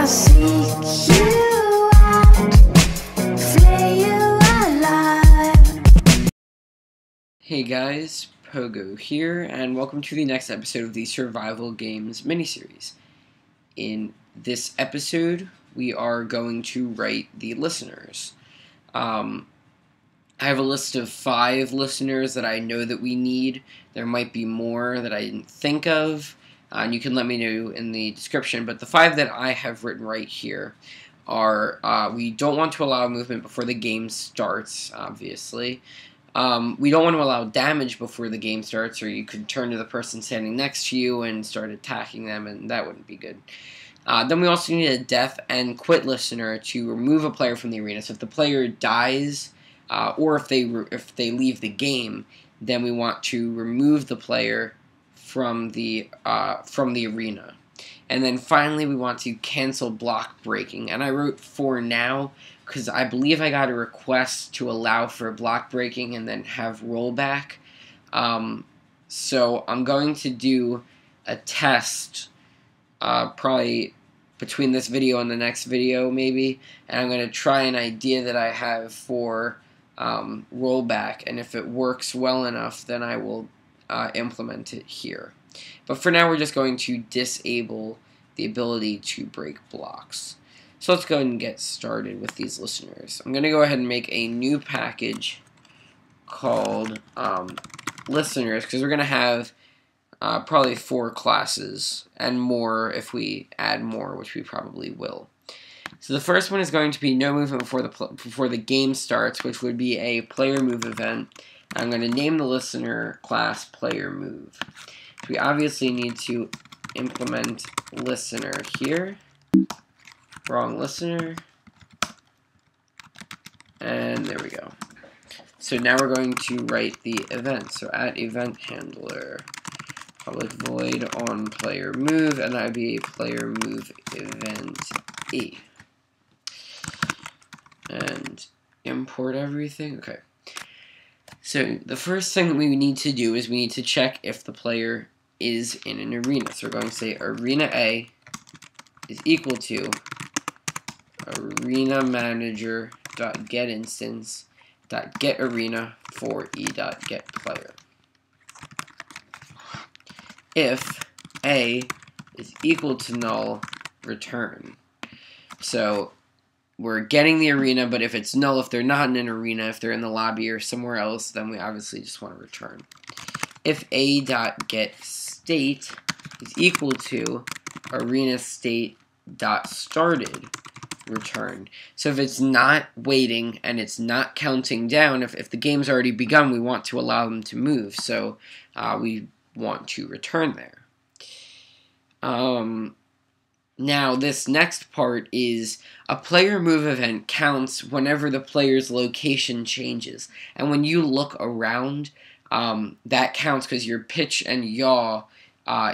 I'll seek you out, flay you alive. Hey guys, Pogo here, and welcome to the next episode of the Survival Games miniseries. In this episode, we are going to write the listeners. I have a list of 5 listeners that I know that we need. There might be more that I didn't think of, and you can let me know in the description, but the 5 that I have written right here are, we don't want to allow movement before the game starts, obviously. We don't want to allow damage before the game starts, or you could turn to the person standing next to you and start attacking them, and that wouldn't be good. Then we also need a death and quit listener to remove a player from the arena. So if the player dies, or if they leave the game, then we want to remove the player from the arena. And then finally, we want to cancel block breaking. And I wrote for now because I believe I got a request to allow for block breaking and then have rollback. So I'm going to do a test probably between this video and the next video maybe, and I'm going to try an idea that I have for rollback, and if it works well enough then I will implement it here. But for now we're just going to disable the ability to break blocks. So let's go ahead and get started with these listeners. I'm going to go ahead and make a new package called listeners, because we're going to have probably 4 classes, and more if we add more, which we probably will. So the first one is going to be no movement before the game starts, which would be a player move event. I'm going to name the listener class player move. So we obviously need to implement listener here. Wrong listener. And there we go. So now we're going to write the event. So at event handler, public void on player move, and that would be a player move event E. And import everything. Okay. So the first thing that we need to do is we need to check if the player is in an arena. So we're going to say arena A is equal to arena manager dot get instance dot get arena for e dot get player. If A is equal to null, return. So we're getting the arena, but if it's null, if they're not in an arena, if they're in the lobby or somewhere else, then we obviously just want to return. If A dot get state is equal to arena state dot started, return. So if it's not waiting and it's not counting down, if the game's already begun, we want to allow them to move. So we want to return there. Now this next part is a player move event counts whenever the player's location changes. And when you look around, that counts because your pitch and yaw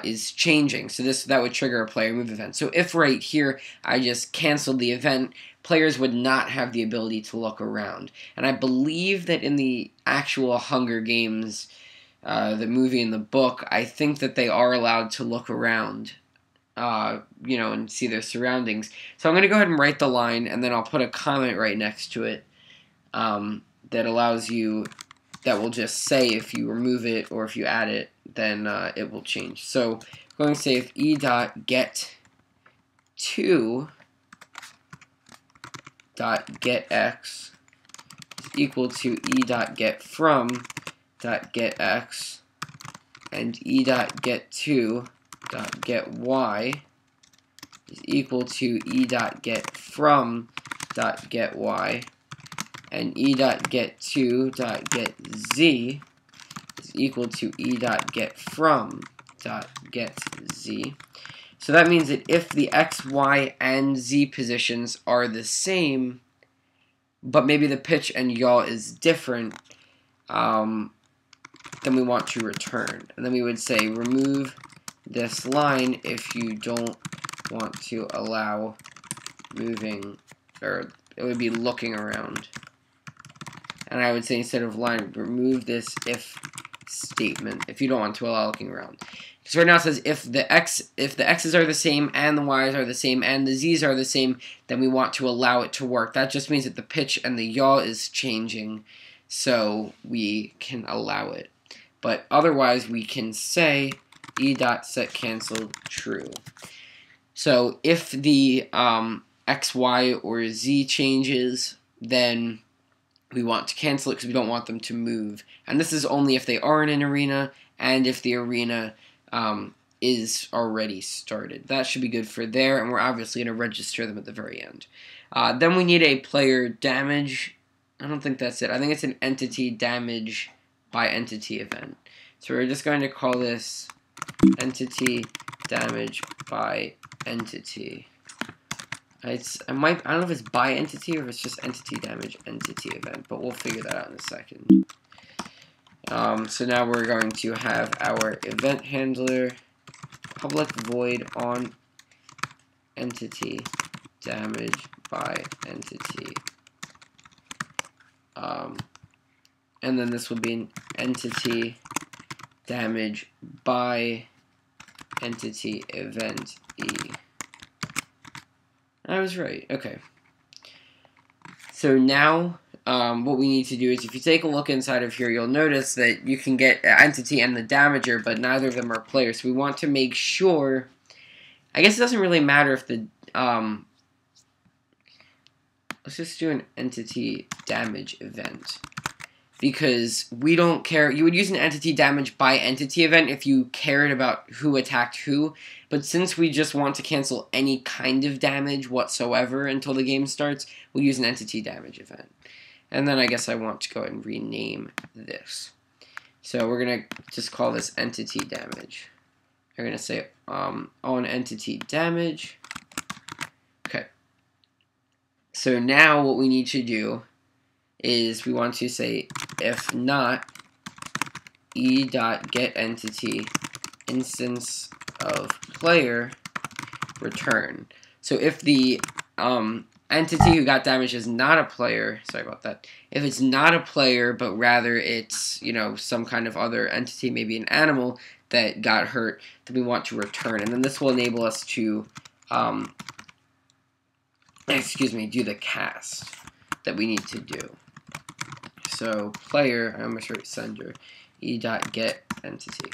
is changing. So that would trigger a player move event. So if right here I just canceled the event, players would not have the ability to look around. And I believe that in the actual Hunger Games, the movie and the book, I think that they are allowed to look around, and see their surroundings. So I'm going to go ahead and write the line, and then I'll put a comment right next to it that will just say if you remove it or if you add it, then it will change. So I'm going to say if e dot get to dot get x is equal to e dot get from dot get x, and e dot get to dot get y is equal to e dot get from dot get y, and e dot get to dot get z is equal to e dot get from dot get z. So that means that if the x, y, and z positions are the same, but maybe the pitch and yaw is different, then we want to return. And then we would say remove this line if you don't want to allow moving, or it would be looking around. And I would say instead of line, remove this if statement if you don't want to allow looking around. Because right now it says if the x's are the same and the y's are the same and the z's are the same, then we want to allow it to work. That just means that the pitch and the yaw is changing, so we can allow it. But otherwise, we can say e.setCancel true. So if the x, y, or z changes, then we want to cancel it because we don't want them to move. And this is only if they are in an arena and if the arena is already started. That should be good for there, and we're obviously going to register them at the very end. Then we need a player damage. I don't think that's it. I think it's an entity damage by entity event. So we're just going to call this entity damage by entity. I don't know if it's by entity or if it's just entity damage entity event, but we'll figure that out in a second. So now we're going to have our event handler public void on entity damage by entity. And then this will be an entity damage by entity event E. I was right. Okay. So now, what we need to do is, if you take a look inside of here, you'll notice that you can get entity and the damager, but neither of them are players. So we want to make sure. I guess it doesn't really matter if the. Let's just do an entity damage event, because we don't care. You would use an entity damage by entity event if you cared about who attacked who, but since we just want to cancel any kind of damage whatsoever until the game starts, we'll use an entity damage event. And then I guess I want to go ahead and rename this. So we're going to just call this entity damage. We're going to say on entity damage. Okay. So now what we need to do is we want to say if not e.getEntity instance of player return. So if the entity who got damaged is not a player, sorry about that, if it's not a player but rather it's, you know, some kind of other entity, maybe an animal that got hurt, then we want to return. And then this will enable us to do the cast that we need to do. So player, I almost wrote sender, e.getEntity.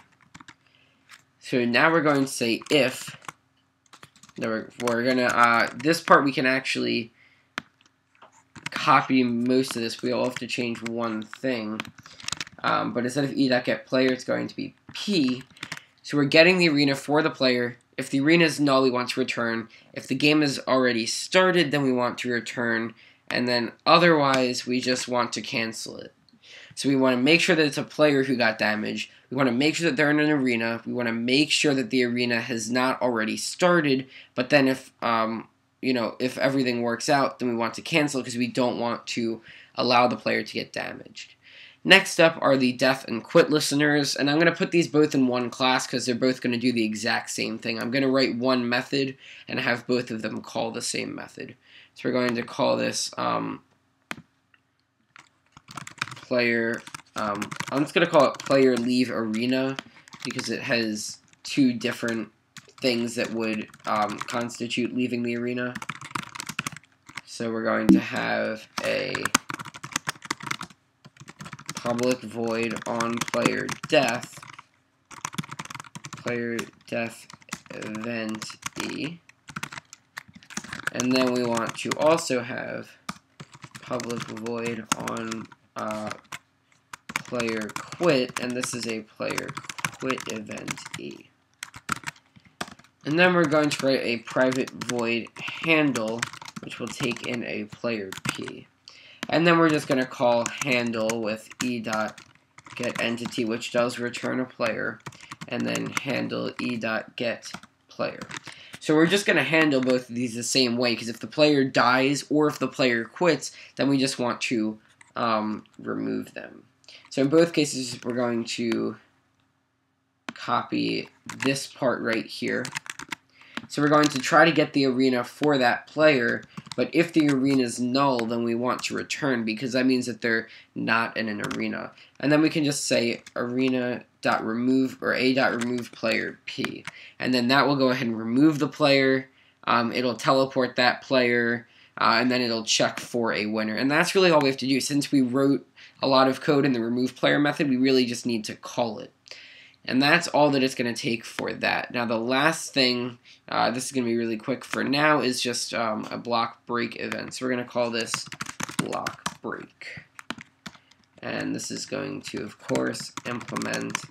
So now we're going to say if, we're going to, this part we can actually copy most of this. We'll have to change one thing. But instead of e.getPlayer, it's going to be p. So we're getting the arena for the player. If the arena is null, we want to return. If the game is already started, then we want to return. And then otherwise, we just want to cancel it. So we want to make sure that it's a player who got damaged. We want to make sure that they're in an arena. We want to make sure that the arena has not already started. But then if, if everything works out, then we want to cancel because we don't want to allow the player to get damaged. Next up are the death and quit listeners, and I'm going to put these both in one class because they're both going to do the exact same thing. I'm going to write one method and have both of them call the same method. So we're going to call this player, I'm just going to call it player leave arena because it has two different things that would constitute leaving the arena. So we're going to have a public void on player death event E. And then we want to also have public void on player quit, and this is a player quit event E. And then we're going to write a private void handle, which will take in a player P. And then we're just going to call handle with e.getEntity, which does return a player, and then handle e.getPlayer. So we're just going to handle both of these the same way, because if the player dies or if the player quits, then we just want to remove them. So in both cases, we're going to copy this part right here. So we're going to try to get the arena for that player, but if the arena is null, then we want to return because that means that they're not in an arena. And then we can just say arena a.remove or a.remove player P, and then that will go ahead and remove the player. It'll teleport that player, and then it'll check for a winner. And that's really all we have to do. Since we wrote a lot of code in the remove player method, we really just need to call it. And that's all that it's going to take for that. Now the last thing, this is going to be really quick for now, is just a block break event. So we're going to call this block break. And this is going to, of course, implement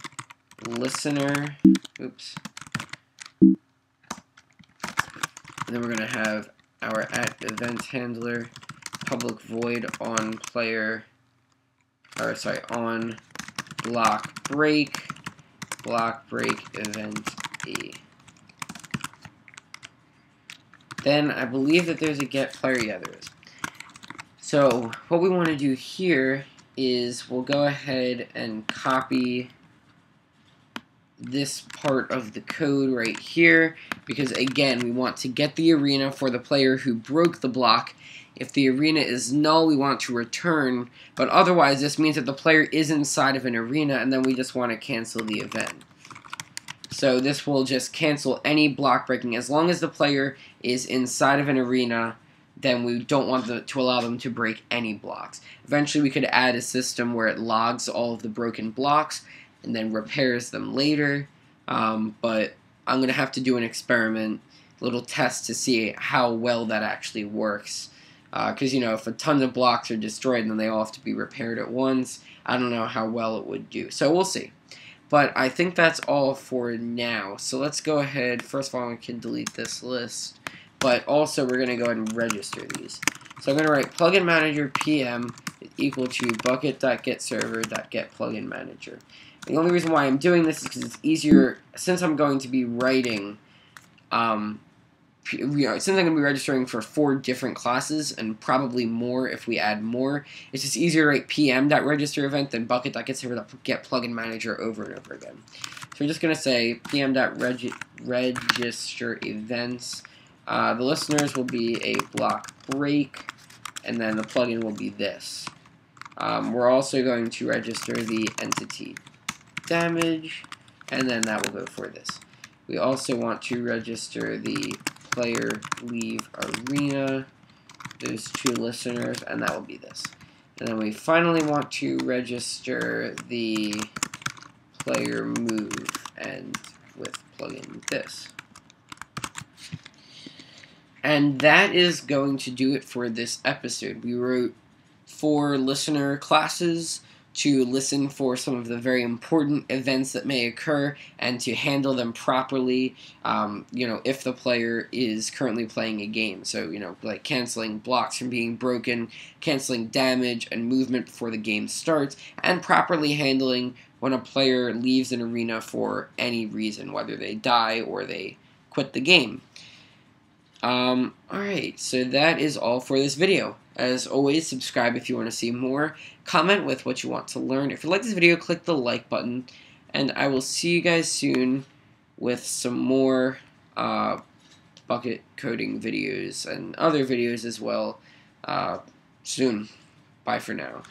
listener. Oops. And then we're going to have our @event handler public void on player, or sorry, on block break event E. Then I believe that there's a get player. Yeah, there is. So what we want to do here is we'll go ahead and copy this part of the code right here, because again, we want to get the arena for the player who broke the block. If the arena is null, we want to return, but otherwise this means that the player is inside of an arena, and then we just want to cancel the event. So this will just cancel any block breaking. As long as the player is inside of an arena, then we don't want to allow them to break any blocks. Eventually we could add a system where it logs all of the broken blocks and then repairs them later, but I'm going to have to do an experiment, a little test to see how well that actually works. Because, you know, if a ton of blocks are destroyed and then they all have to be repaired at once, I don't know how well it would do. So we'll see. But I think that's all for now. So let's go ahead. First of all, we can delete this list. But also, we're going to go ahead and register these. So I'm going to write plugin manager PM equal to bucket.getServer.getPluginManager. The only reason why I'm doing this is because it's easier, since I'm going to be writing, since I'm going to be registering for 4 different classes, and probably more if we add more, it's just easier to write pm.registerEvent than bucket.getServer.getPluginManager over and over again. So we're just going to say pm.registerEvents. The listeners will be a block break, and then the plugin will be this. We're also going to register the entity damage, and then that will go for this. We also want to register the player leave arena, those 2 listeners, and that will be this. And then we finally want to register the player move, and with plugin this. And that is going to do it for this episode. We wrote 4 listener classes to listen for some of the very important events that may occur and to handle them properly, you know, if the player is currently playing a game. So, you know, like canceling blocks from being broken, canceling damage and movement before the game starts, and properly handling when a player leaves an arena for any reason, whether they die or they quit the game. Alright, so that is all for this video. As always, subscribe if you want to see more. Comment with what you want to learn. If you like this video, click the like button. And I will see you guys soon with some more bucket coding videos and other videos as well soon. Bye for now.